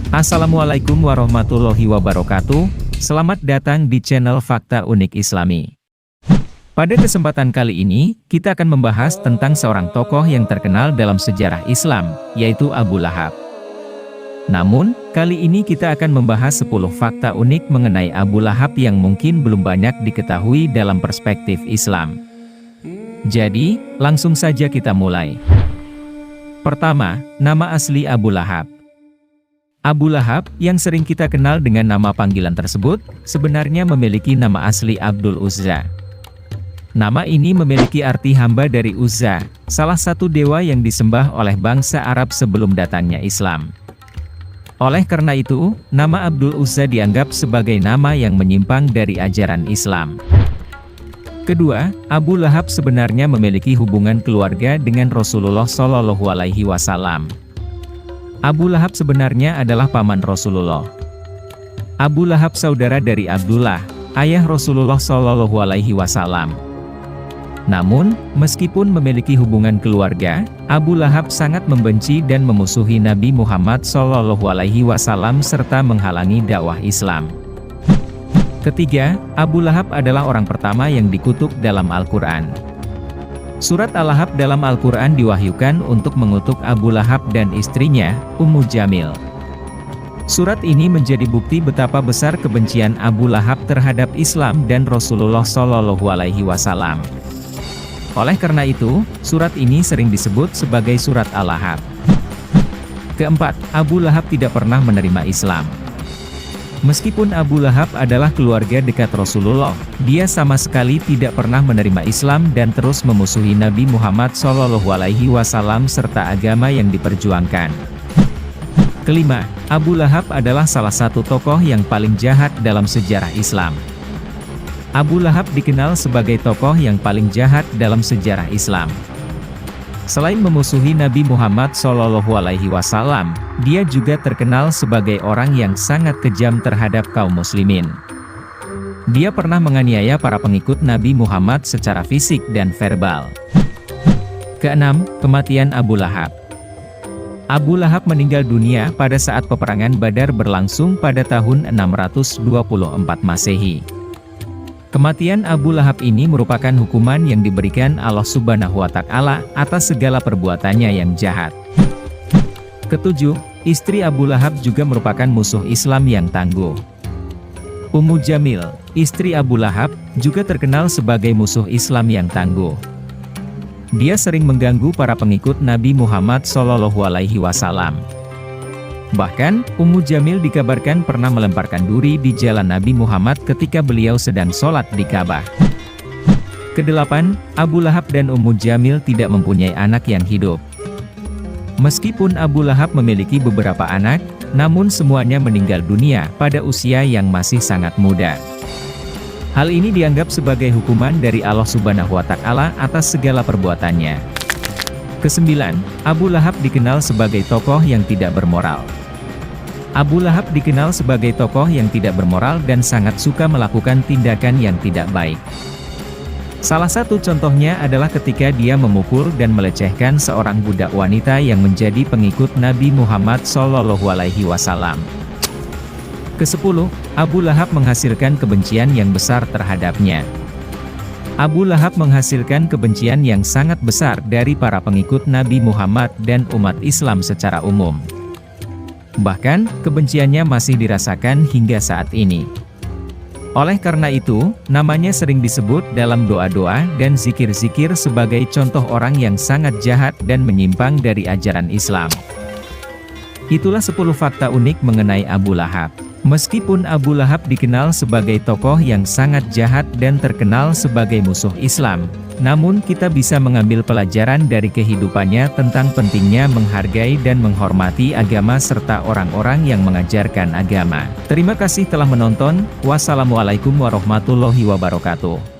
Assalamualaikum warahmatullahi wabarakatuh. Selamat datang di channel Fakta Unik Islami. Pada kesempatan kali ini, kita akan membahas tentang seorang tokoh yang terkenal dalam sejarah Islam, yaitu Abu Lahab. Namun, kali ini kita akan membahas 10 fakta unik mengenai Abu Lahab yang mungkin belum banyak diketahui dalam perspektif Islam. Jadi, langsung saja kita mulai. Pertama, nama asli Abu Lahab. Abu Lahab, yang sering kita kenal dengan nama panggilan tersebut, sebenarnya memiliki nama asli Abdul Uzza. Nama ini memiliki arti hamba dari Uzza, salah satu dewa yang disembah oleh bangsa Arab sebelum datangnya Islam. Oleh karena itu, nama Abdul Uzza dianggap sebagai nama yang menyimpang dari ajaran Islam. Kedua, Abu Lahab sebenarnya memiliki hubungan keluarga dengan Rasulullah Shallallahu Alaihi Wasallam. Abu Lahab sebenarnya adalah paman Rasulullah. Abu Lahab saudara dari Abdullah, ayah Rasulullah Shallallahu Alaihi Wasallam. Namun, meskipun memiliki hubungan keluarga, Abu Lahab sangat membenci dan memusuhi Nabi Muhammad Shallallahu Alaihi Wasallam serta menghalangi dakwah Islam. Ketiga, Abu Lahab adalah orang pertama yang dikutuk dalam Al-Quran. Surat Al-Lahab dalam Al-Quran diwahyukan untuk mengutuk Abu Lahab dan istrinya, Ummu Jamil. Surat ini menjadi bukti betapa besar kebencian Abu Lahab terhadap Islam dan Rasulullah Shallallahu Alaihi Wasallam. Oleh karena itu, surat ini sering disebut sebagai surat Al-Lahab. Keempat, Abu Lahab tidak pernah menerima Islam. Meskipun Abu Lahab adalah keluarga dekat Rasulullah, dia sama sekali tidak pernah menerima Islam dan terus memusuhi Nabi Muhammad SAW serta agama yang diperjuangkan. Kelima, Abu Lahab adalah salah satu tokoh yang paling jahat dalam sejarah Islam. Abu Lahab dikenal sebagai tokoh yang paling jahat dalam sejarah Islam. Selain memusuhi Nabi Muhammad SAW, dia juga terkenal sebagai orang yang sangat kejam terhadap kaum muslimin. Dia pernah menganiaya para pengikut Nabi Muhammad secara fisik dan verbal. Keenam, kematian Abu Lahab. Abu Lahab meninggal dunia pada saat peperangan Badar berlangsung pada tahun 624 Masehi. Kematian Abu Lahab ini merupakan hukuman yang diberikan Allah Subhanahu wa Ta'ala atas segala perbuatannya yang jahat. Ketujuh, istri Abu Lahab juga merupakan musuh Islam yang tangguh. Ummu Jamil, istri Abu Lahab, juga terkenal sebagai musuh Islam yang tangguh. Dia sering mengganggu para pengikut Nabi Muhammad SAW. Bahkan, Ummu Jamil dikabarkan pernah melemparkan duri di jalan Nabi Muhammad ketika beliau sedang sholat di Ka'bah. Kedelapan, Abu Lahab dan Ummu Jamil tidak mempunyai anak yang hidup. Meskipun Abu Lahab memiliki beberapa anak, namun semuanya meninggal dunia pada usia yang masih sangat muda. Hal ini dianggap sebagai hukuman dari Allah Subhanahu wa Ta'ala atas segala perbuatannya. Kesembilan, Abu Lahab dikenal sebagai tokoh yang tidak bermoral. Abu Lahab dikenal sebagai tokoh yang tidak bermoral dan sangat suka melakukan tindakan yang tidak baik. Salah satu contohnya adalah ketika dia memukul dan melecehkan seorang budak wanita yang menjadi pengikut Nabi Muhammad SAW. Kesepuluh, Abu Lahab menghasilkan kebencian yang besar terhadapnya. Abu Lahab menghasilkan kebencian yang sangat besar dari para pengikut Nabi Muhammad dan umat Islam secara umum. Bahkan, kebenciannya masih dirasakan hingga saat ini. Oleh karena itu, namanya sering disebut dalam doa-doa dan zikir-zikir sebagai contoh orang yang sangat jahat dan menyimpang dari ajaran Islam. Itulah 10 fakta unik mengenai Abu Lahab. Meskipun Abu Lahab dikenal sebagai tokoh yang sangat jahat dan terkenal sebagai musuh Islam, namun kita bisa mengambil pelajaran dari kehidupannya tentang pentingnya menghargai dan menghormati agama serta orang-orang yang mengajarkan agama. Terima kasih telah menonton. Wassalamualaikum warahmatullahi wabarakatuh.